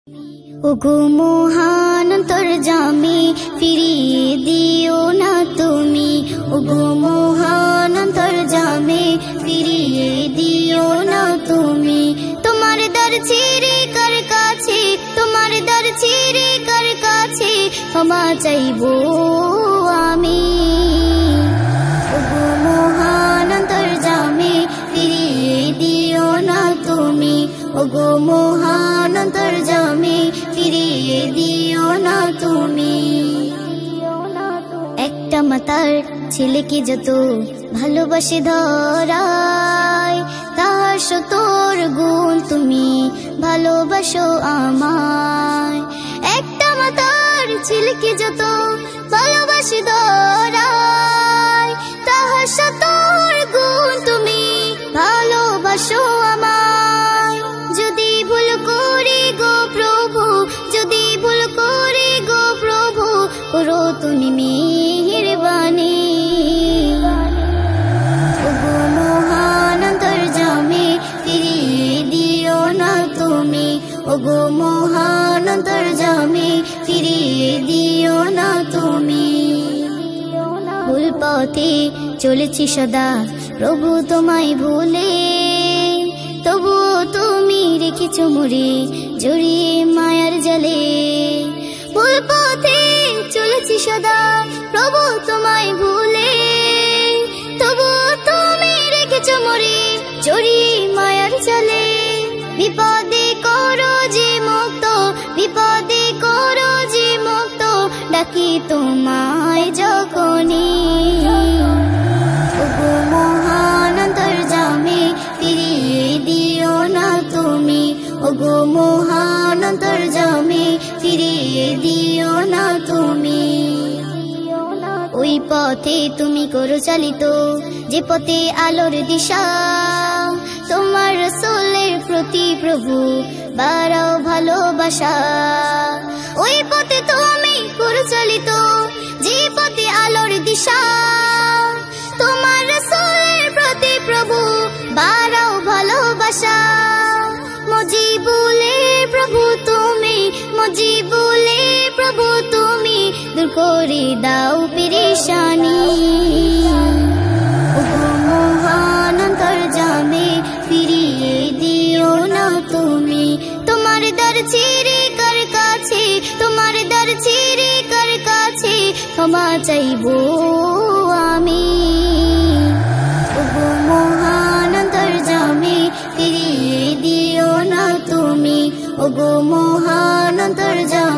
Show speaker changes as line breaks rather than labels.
ওগো মহান অন্তর্যামী ফিরিয়ে দিও না তুমি, ওগো মহান অন্তর্যামী ফিরিয়ে দিও না তুমি। তোমার দর ছেড়ে কার কাছে, তোমার দর ছেড়ে কার কাছে ক্ষমা চাইবো আমি। ওগো মহান অন্তর্যামী ফিরিয়ে দিও না তুমি, ওগো মহান অন্তর্যামী ফিরিয়ে দিও না তুমি। একটা মাতার ছেলেকে যত ভালোবাসে ধরায়, তার সতর গুণ তুমি ভালোবাসো আমায়। একটা মাতার ছেলেকে যত ভালোবাসে ধরায়, তার সতর গুণ তুমি ভালোবাসো আমায়। যদি ভুল করি গো প্রভু, যদি ভুল করি গো প্রভু, করো তুমি মেহেরবানি। ওগো মহান অন্তর্যামী ফিরিয়ে দিও না তুমি, ওগো মহান অন্তর্যামী ফিরিয়ে দিও না তুমি। ভুল পথে চলেছি সদা প্রভু তোমায় ভুলে, তবু তুমি রেখেছ মোরে জড়িয়ে মায়ার জালে। ভুল পথে চলেছি সদা প্রভু তোমায় ভুলে, তবু তুমি রেখেছ মোরে জড়িয়ে মায়ার জালে। বিপদে করো যে মুক্ত, বিপদে করো যে মুক্ত, ডাকি তোমায় যখনই। ওগো মহান অন্তর্যামী ফিরিয়ে দিও না তুমি, ওগো মহান অন্তর্যামী ফিরিয়ে দিও না তুমি। ওই পথে তুমি করো চালিত যে পথে আলোর দিশা, তোমার রাসূলের প্রতি প্রভু বাড়াও ভালোবাসা। ওই পথে তুমি করো চালিত যে পথে আলোর দিশা, তোমার রাসূলের প্রতি প্রভু বাড়াও ভালোবাসা। মুজিবুলে প্রভু তুমি, মুজিবুলে প্রভু তুমি, দূর করে দাও পেরেশানি। ওগো মহান অন্তর্যামী ফিরিয়ে দিও না তুমি, তোমার দর ছেড়ে কার কাছে, তোমার দর ছেড়ে কার কাছে ক্ষমা চাইবো আমি। ওগো মহান অন্তর্যামী ফিরিয়ে দিও না তুমি, ওগো মহান অন্তর্যামী